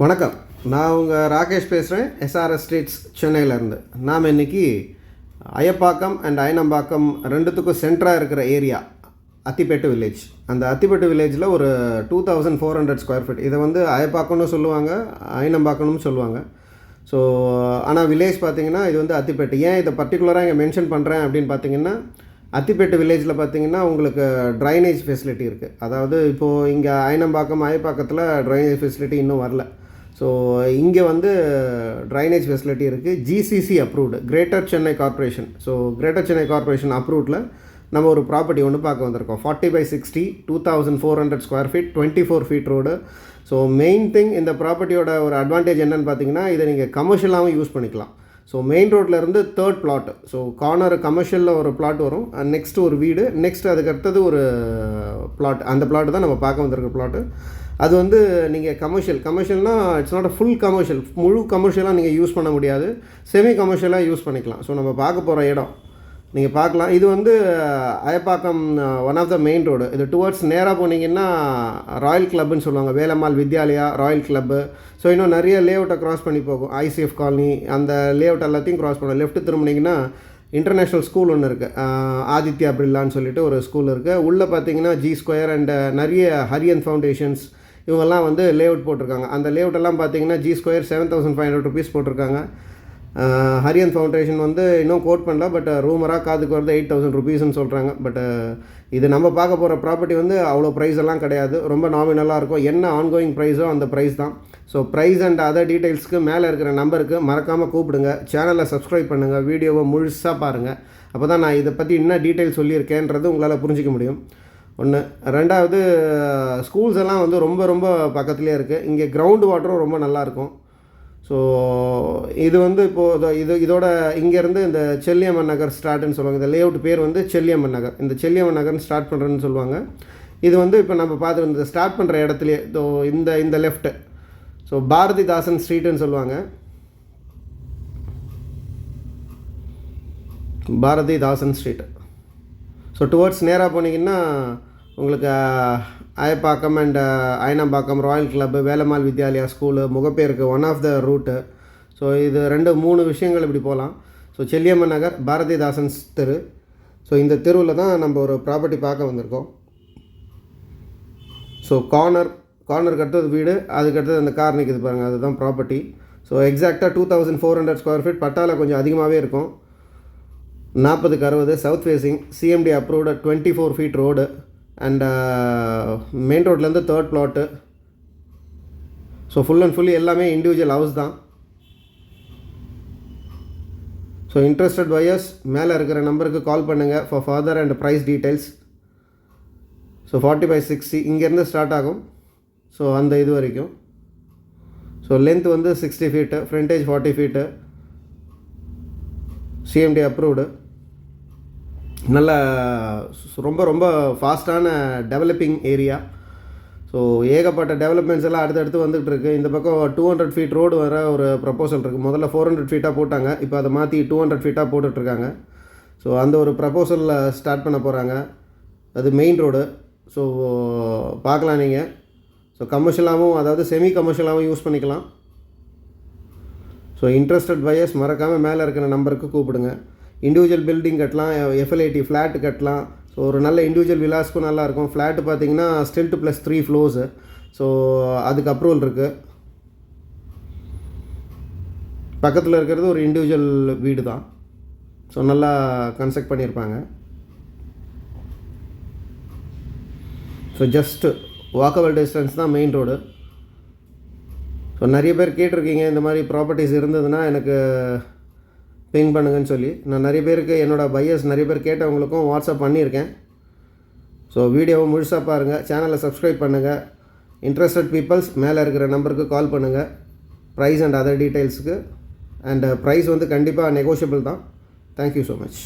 வணக்கம். நான் உங்கள் ராகேஷ் பேசுகிறேன், எஸ்ஆர்எஸ் ஸ்ட்ரீட்ஸ் சென்னையிலேருந்து. நாம் இன்றைக்கி அயப்பாக்கம் அண்ட் அயனம்பாக்கம் ரெண்டுத்துக்கும் சென்டராக இருக்கிற ஏரியா அத்திப்பேட்டு வில்லேஜ். அந்த அத்திப்பேட்டு வில்லேஜில் ஒரு 2400 ஸ்கொயர் ஃபீட். இதை வந்து அயப்பாக்கம்னு சொல்லுவாங்க, அயனம்பாக்கம்னு சொல்லுவாங்க. ஸோ ஆனால் வில்லேஜ் பார்த்திங்கன்னா இது வந்து அத்திப்பேட்டு. ஏன் இதை பர்டிகுலராக இங்கே மென்ஷன் பண்ணுறேன் அப்படின்னு பார்த்தீங்கன்னா, அத்திப்பேட்டு வில்லேஜில் பார்த்திங்கன்னா உங்களுக்கு ட்ரைனேஜ் ஃபெசிலிட்டி இருக்குது. அதாவது இப்போது இங்கே அயனம்பாக்கம் அயப்பாக்கத்தில் ட்ரைனேஜ் ஃபெசிலிட்டி இன்னும் வரல. ஸோ இங்கே வந்து ட்ரைனேஜ் ஃபெசிலிட்டி இருக்குது. GCC approved, greater Chennai corporation. So greater Chennai corporation அப்ரூவ்டில் நம்ம ஒரு ப்ராப்பர்ட்டி ஒன்று பார்க்க வந்திருக்கோம். 40/60, 2400 square feet, 24 feet road. So main thing, இந்த ப்ராப்பர்ட்டியோட ஒரு அட்வான்டேஜ் என்னென்னு பார்த்தீங்கன்னா, இதை நீங்கள் கமர்ஷியலாகவும் யூஸ் பண்ணிக்கலாம். ஸோ மெயின் ரோட்லேருந்து தேர்ட் பிளாட். ஸோ கார்னர் கமர்ஷியலில் ஒரு பிளாட் வரும், நெக்ஸ்ட் ஒரு வீடு, நெக்ஸ்ட் அதுக்கு அடுத்தது ஒரு பிளாட். அந்த பிளாட் தான் நம்ம பார்க்க வந்திருக்க பிளாட்டு. அது வந்து நீங்கள் கமர்ஷியல்னால் it's not a full commercial, முழு கமர்ஷியலாக நீங்கள் யூஸ் பண்ண முடியாது, செமி கமர்ஷியலாக யூஸ் பண்ணிக்கலாம். ஸோ நம்ம பார்க்க போகிற இடம் நீங்கள் பார்க்கலாம். இது வந்து Ayappakkam one of the main road. இது டுவர்ட்ஸ் நேராக போனீங்கன்னா ராயல் கிளப்புன்னு சொல்லுவாங்க, Velammal Vidyalaya, royal club. So இன்னும் நிறைய லேஅவுட்டை க்ராஸ் பண்ணி போகும். ஐசிஎஃப் காலனி, அந்த லேஅவுட் எல்லாத்தையும் க்ராஸ் பண்ணணும். லெஃப்ட்டு திரும்பினீங்கன்னா இன்டர்நேஷ்னல் ஸ்கூல் ஒன்று இருக்குது, ஆதித்யா பிர்லான்னு சொல்லிட்டு ஒரு ஸ்கூல் இருக்குது. உள்ளே பார்த்தீங்கன்னா ஜி ஸ்கொயர் அண்ட் நிறைய ஹரியன் ஃபவுண்டேஷன்ஸ் இவங்கெல்லாம் வந்து லேஅவுட் போட்டிருக்காங்க. அந்த லேஅவுட்டெல்லாம் பார்த்தீங்கன்னா ஜி ஸ்கொயர் 7500 rupees போட்டிருக்காங்க. ஹரியன் ஃபவுண்டேஷன் வந்து இன்னும் கோட் பண்ணல, பட் ரூமராக காதுக்கு வருது 8000 rupeesன்னு சொல்கிறாங்க. பட் இது நம்ம பார்க்க போகிற ப்ராப்பர்ட்டி வந்து அவ்வளோ ப்ரைஸ் எல்லாம் கிடையாது, ரொம்ப நாமினலாக இருக்கும். என்ன ஆன்கோயிங் ப்ரைஸோ அந்த ப்ரைஸ் தான். ஸோ ப்ரைஸ் அண்ட் அதர் டீட்டெயில்ஸ்க்கு மேலே இருக்கிற நம்பருக்கு மறக்காமல் கூப்பிடுங்க. சேனலை சப்ஸ்கிரைப் பண்ணுங்கள், வீடியோவை முழுசாக பாருங்கள். அப்போ தான் நான் இதை பற்றி என்ன டீட்டெயில் சொல்லியிருக்கேன்றது உங்களால் புரிஞ்சிக்க முடியும். ஒன்று. ரெண்டாவது, ஸ்கூல்ஸ் எல்லாம் வந்து ரொம்ப ரொம்ப பக்கத்துலேயே இருக்குது. இங்கே கிரவுண்ட் வாட்டரும் ரொம்ப நல்லாயிருக்கும். ஸோ இது வந்து இப்போது இதோட இங்கேருந்து இந்த செல்லியம்மன் நகர் ஸ்டார்ட்னு சொல்லுவாங்க. இந்த லேஅவுட் பேர் வந்து செல்லியம்மன் நகர். இந்த செல்லியம்மன் நகர்னு ஸ்டார்ட் பண்ணுறேன்னு சொல்லுவாங்க. இது வந்து இப்போ நம்ம பார்த்துட்டு இந்த ஸ்டார்ட் பண்ணுற இடத்துலையே இந்த லெஃப்ட்டு, ஸோ பாரதிதாசன் ஸ்ட்ரீட்டுன்னு சொல்லுவாங்க, பாரதிதாசன் ஸ்ட்ரீட்டு. ஸோ டுவர்ட்ஸ் நேராக போனீங்கன்னா உங்களுக்கு Ayapakkam and Ayanambakkam, royal club, Velammal Vidyalaya school, முகப்பேருக்கு one of the route. So இது 2-3 விஷயங்கள் இப்படி போகலாம். ஸோ செல்லியம்மன் நகர், பாரதிதாசன் தெரு. ஸோ இந்த தெருவில் தான் நம்ம ஒரு ப்ராப்பர்ட்டி பார்க்க வந்திருக்கோம். ஸோ கார்னருக்கு அடுத்தது வீடு, அதுக்கடுத்தது அந்த கார் நிற்கிது பாருங்கள், அதுதான் ப்ராப்பர்ட்டி. ஸோ எக்ஸாக்டாக 2400 ஸ்கொயர் ஃபீட். பட்டாவில் கொஞ்சம் அதிகமாகவே இருக்கும். 40/60 south facing, CMD approved, 24 feet road and main ரோட்லேருந்து third plot. So full and fully எல்லாமே இண்டிவிஜுவல் ஹவுஸ் தான். ஸோ இன்ட்ரெஸ்டட் பையர்ஸ் மேலே இருக்கிற நம்பருக்கு கால் பண்ணுங்கள் for further and price details. So 40/60 இங்கேருந்து ஸ்டார்ட் ஆகும். ஸோ அந்த இது வரைக்கும். ஸோ லென்த் வந்து 60 feet, frontage 40 feet, CMD approved. நல்ல ரொம்ப ரொம்ப ஃபாஸ்ட்டான டெவலப்பிங் ஏரியா. ஸோ ஏகப்பட்ட டெவலப்மெண்ட்ஸ் எல்லாம் அடுத்தடுத்து வந்துகிட்டு இருக்குது. இந்த பக்கம் 200 ஃபீட் ரோடு வர ஒரு ப்ரப்போசல் இருக்குது. முதல்ல 400 ஃபீட்டாக போட்டாங்க, இப்போ அதை மாற்றி 200 ஃபீட்டாக போட்டுட்ருக்காங்க. ஸோ அந்த ஒரு ப்ரப்போசலில் ஸ்டார்ட் பண்ண போகிறாங்க. அது மெயின் ரோடு. ஸோ பார்க்கலாம் நீங்கள். ஸோ கமர்ஷியலாகவும், அதாவது செமி கமர்ஷியலாகவும் யூஸ் பண்ணிக்கலாம். ஸோ இன்ட்ரெஸ்டட் பையர்ஸ் மறக்காமல் மேலே இருக்கிற நம்பருக்கு கூப்பிடுங்க. இண்டிவிஜுவல் பில்டிங் கட்டலாம், எஃப்எல்ஐடி ஃப்ளாட் கட்டலாம். ஸோ ஒரு நல்ல இண்டிவிஜுவல் விலாஸ்க்கும் நல்லாயிருக்கும். ஃப்ளாட்டு பார்த்திங்கன்னா ஸ்டில்ட் ப்ளஸ் 3 ஃப்ளோர்ஸு. ஸோ அதுக்கு அப்ரூவல் இருக்குது. பக்கத்தில் இருக்கிறது ஒரு இண்டிவிஜுவல் வீடு தான். ஸோ நல்லா கன்ஸ்ட்ரக்ட் பண்ணியிருப்பாங்க. ஸோ ஜஸ்ட்டு வாக்கபிள் டிஸ்டன்ஸ் தான் மெயின் ரோடு. ஸோ நிறைய பேர் கேட்டிருக்கீங்க, இந்த மாதிரி ப்ராப்பர்ட்டிஸ் இருந்ததுன்னா எனக்கு பிங் பண்ணுங்கன்னு சொல்லி. நான் நிறைய பேருக்கு, என்னோடய பையர்ஸ் நிறைய பேர் கேட்டவங்களுக்கும் வாட்ஸ்அப் பண்ணியிருக்கேன். ஸோ வீடியோவை முழுசாக பாருங்கள், சேனலை சப்ஸ்கிரைப் பண்ணுங்கள். இன்ட்ரெஸ்டட் பீப்புள்ஸ் மேலே இருக்கிற நம்பருக்கு கால் பண்ணுங்கள் ப்ரைஸ் அண்ட் அதர் டீட்டெயில்ஸுக்கு. அண்ட் ப்ரைஸ் வந்து கண்டிப்பாக நெகோஷியபிள் தான். Thank you so much.